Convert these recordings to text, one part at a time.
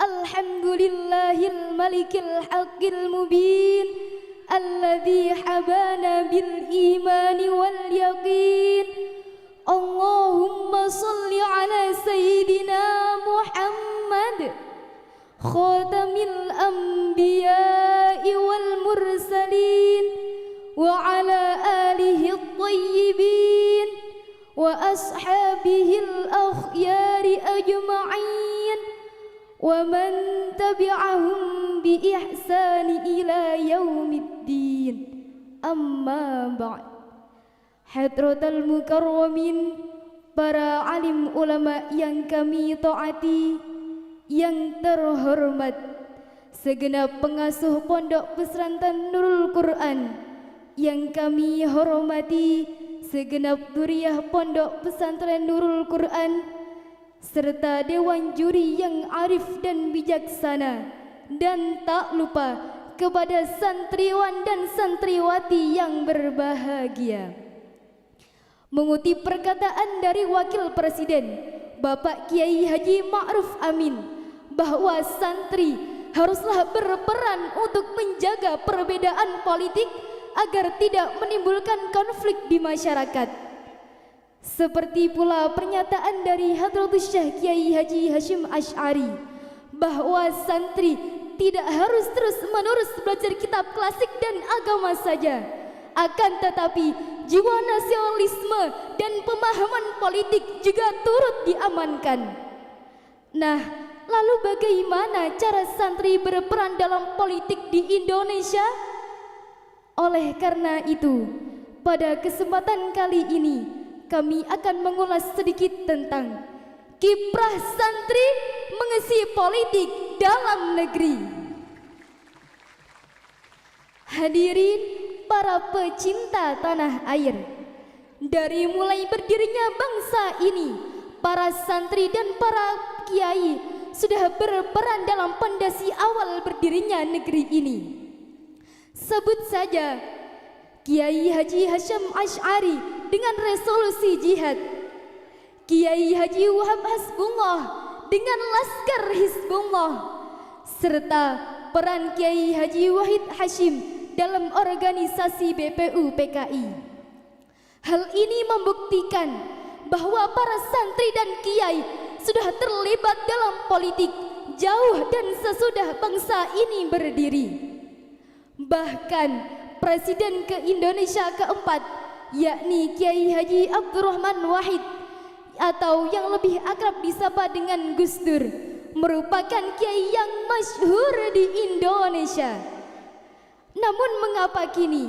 Alhamdulillahil malikil haqqil mubin alladzi habana bil imani wal yaqin. Allahumma salli ala sayyidina Muhammad khatamil anbiya'i wal mursalin wa ala alihi at-tayyibin wa ashabihil akhyari ajma'in wa man tabi'ahum bi ihsani ila yaumiddin. Amma ba'd. Hadratal mukarramin, para alim ulama yang kami taati, yang terhormat segenap pengasuh pondok pesantren Nurul Quran yang kami hormati, segenap duriah pondok pesantren Nurul Quran, serta dewan juri yang arif dan bijaksana, dan tak lupa kepada santriwan dan santriwati yang berbahagia. Mengutip perkataan dari Wakil Presiden Bapak Kiai Haji Ma'ruf Amin, bahwa santri haruslah berperan untuk menjaga perbedaan politik agar tidak menimbulkan konflik di masyarakat. Seperti pula pernyataan dari Hadratus Syekh Kiai Haji Hashim Asy'ari, bahwa santri tidak harus terus-menerus belajar kitab klasik dan agama saja, akan tetapi jiwa nasionalisme dan pemahaman politik juga turut diamankan. Nah, lalu bagaimana cara santri berperan dalam politik di Indonesia? Oleh karena itu, pada kesempatan kali ini kami akan mengulas sedikit tentang kiprah santri mengisi politik dalam negeri. Hadirin para pecinta tanah air, dari mulai berdirinya bangsa ini, para santri dan para kiai sudah berperan dalam pondasi awal berdirinya negeri ini. Sebut saja Kiai Haji Hashim Asy'ari dengan resolusi jihad, Kiai Haji Wahab Hasbullah dengan Laskar Hizbullah, serta peran Kiai Haji Wahid Hashim dalam organisasi BPU PKI. Hal ini membuktikan bahwa para santri dan kiai sudah terlibat dalam politik jauh dan sesudah bangsa ini berdiri. Bahkan Presiden ke Indonesia keempat, yakni Kiai Haji Abdurrahman Wahid atau yang lebih akrab disapa dengan Gus Dur, merupakan kiai yang masyhur di Indonesia. Namun mengapa kini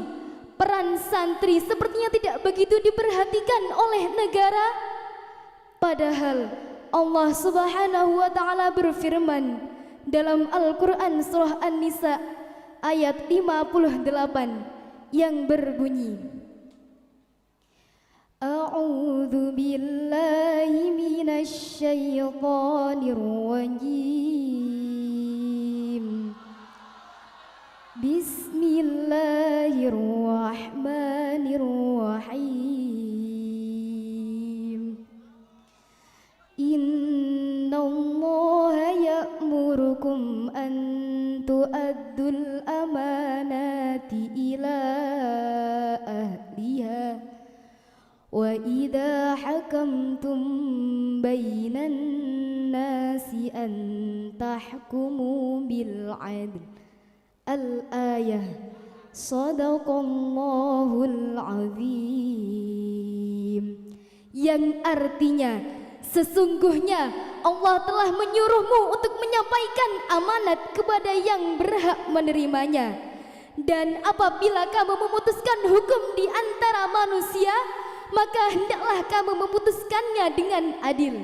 peran santri sepertinya tidak begitu diperhatikan oleh negara? Padahal Allah Subhanahu wa taala berfirman dalam Al-Qur'an surah An-Nisa ayat 58 yang berbunyi, A'udzu billahi minasy syaithanir rajim. Bismillahirrahmanirrahim. Innallaha ya'murukum an tu'addul amanati ila ahliha wa idza hakamtum bainan nasi an tahkumu bil 'adl. Al-ayah. Shadaqallahul azim. Yang artinya, sesungguhnya Allah telah menyuruhmu untuk menyampaikan amanat kepada yang berhak menerimanya. Dan apabila kamu memutuskan hukum di antara manusia, maka hendaklah kamu memutuskannya dengan adil.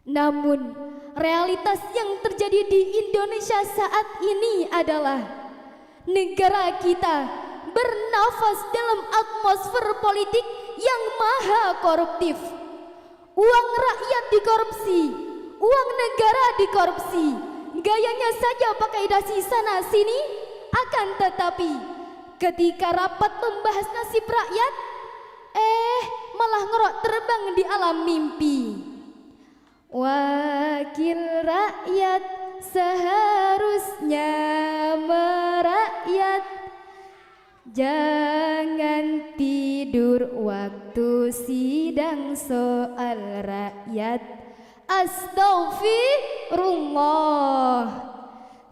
Namun realitas yang terjadi di Indonesia saat ini adalah negara kita bernafas dalam atmosfer politik yang maha koruptif. Uang rakyat dikorupsi, uang negara dikorupsi, gayanya saja pakai dasi sana sini. Akan tetapi ketika rapat membahas nasib rakyat, malah ngerok terbang di alam mimpi. Wakil rakyat seharusnya merakyat, jangan tidur waktu sidang soal rakyat. Astaghfirullah.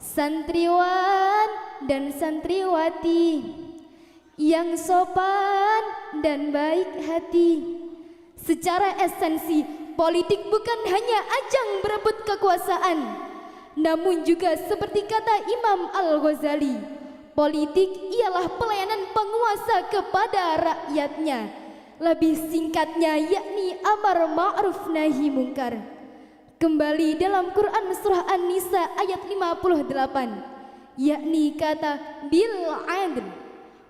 Santriwan dan santriwati yang sopan dan baik hati, secara esensi politik bukan hanya ajang berebut kekuasaan, namun juga seperti kata Imam Al-Ghazali, politik ialah pelayanan penguasa kepada rakyatnya. Lebih singkatnya yakni amar ma'ruf nahi mungkar. Kembali dalam Quran surah An-Nisa ayat 58, yakni kata bil adl,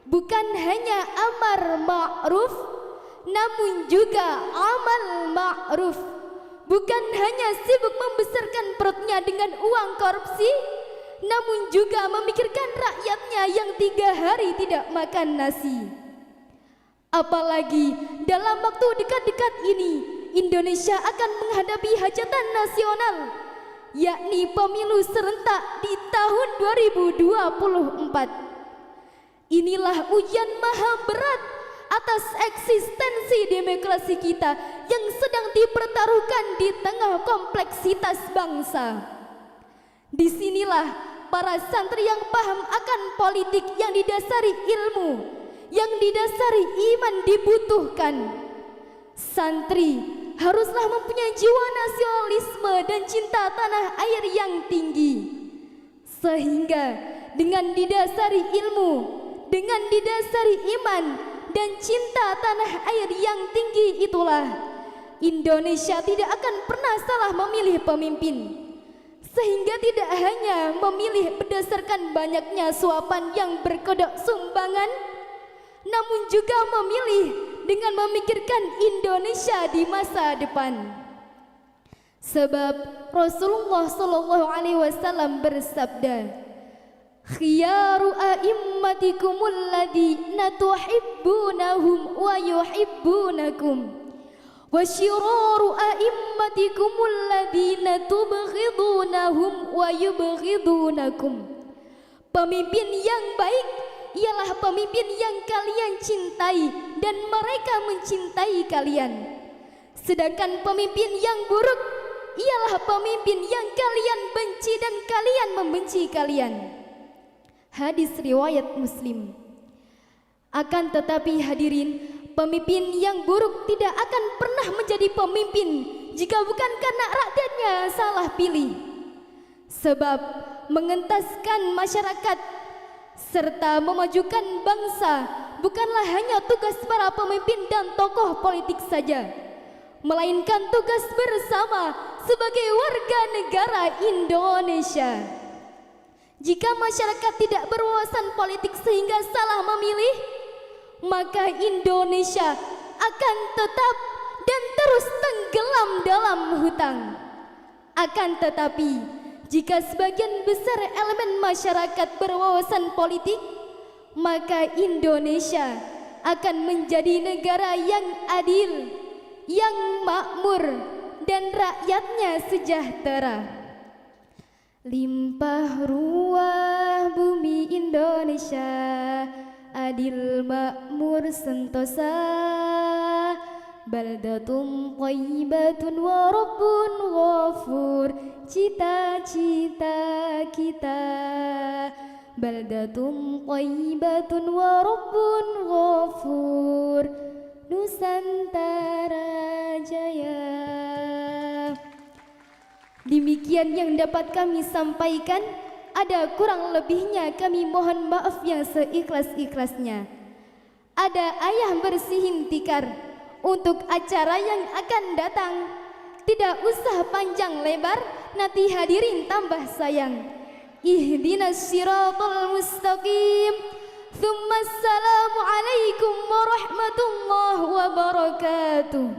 bukan hanya amar ma'ruf namun juga amal ma'ruf. Bukan hanya sibuk membesarkan perutnya dengan uang korupsi, namun juga memikirkan rakyatnya yang 3 hari tidak makan nasi. Apalagi dalam waktu dekat-dekat ini Indonesia akan menghadapi hajatan nasional, yakni pemilu serentak di tahun 2024. Inilah ujian maha berat atas eksistensi demokrasi kita yang sedang dipertaruhkan di tengah kompleksitas bangsa. Disinilah para santri yang paham akan politik yang didasari ilmu, yang didasari iman dibutuhkan. Santri haruslah mempunyai jiwa nasionalisme dan cinta tanah air yang tinggi, sehingga dengan didasari ilmu, dengan didasari iman dan cinta tanah air yang tinggi itulah Indonesia tidak akan pernah salah memilih pemimpin, sehingga tidak hanya memilih berdasarkan banyaknya suapan yang berkodok sumbangan, namun juga memilih dengan memikirkan Indonesia di masa depan. Sebab Rasulullah sallallahu alaihi wasallam bersabda, khiyaru a'immatikumul ladina tuhibbunahum wa yuhibbunakum, wa syiraru a'immatikumul ladina tubghidunahum wa yubghidunakum. Pemimpin yang baik ialah pemimpin yang kalian cintai dan mereka mencintai kalian. Sedangkan pemimpin yang buruk ialah pemimpin yang kalian benci dan kalian membenci kalian. Hadis riwayat Muslim. Akan tetapi hadirin, pemimpin yang buruk tidak akan pernah menjadi pemimpin jika bukan karena rakyatnya salah pilih. Sebab mengentaskan masyarakat serta memajukan bangsa bukanlah hanya tugas para pemimpin dan tokoh politik saja, melainkan tugas bersama sebagai warga negara Indonesia. Jika masyarakat tidak berwawasan politik sehingga salah memilih, maka Indonesia akan tetap dan terus tenggelam dalam hutang. Akan tetapi, jika sebagian besar elemen masyarakat berwawasan politik, maka Indonesia akan menjadi negara yang adil, yang makmur, dan rakyatnya sejahtera. Limpah ruah bumi Indonesia, adil makmur sentosa, baldatun thayyibatun wa rabbun ghafur, cita-cita kita. Baldatun thayyibatun wa rabbun ghafur, Nusantara Jaya. Demikian yang dapat kami sampaikan. Ada kurang lebihnya kami mohon maaf yang seikhlas-ikhlasnya. Ada ayah bersihin tikar untuk acara yang akan datang. Tidak usah panjang lebar, nanti hadirin tambah sayang. Ihdinas siratal mustaqim. Thumma assalamu alaikum warahmatullahi wabarakatuh.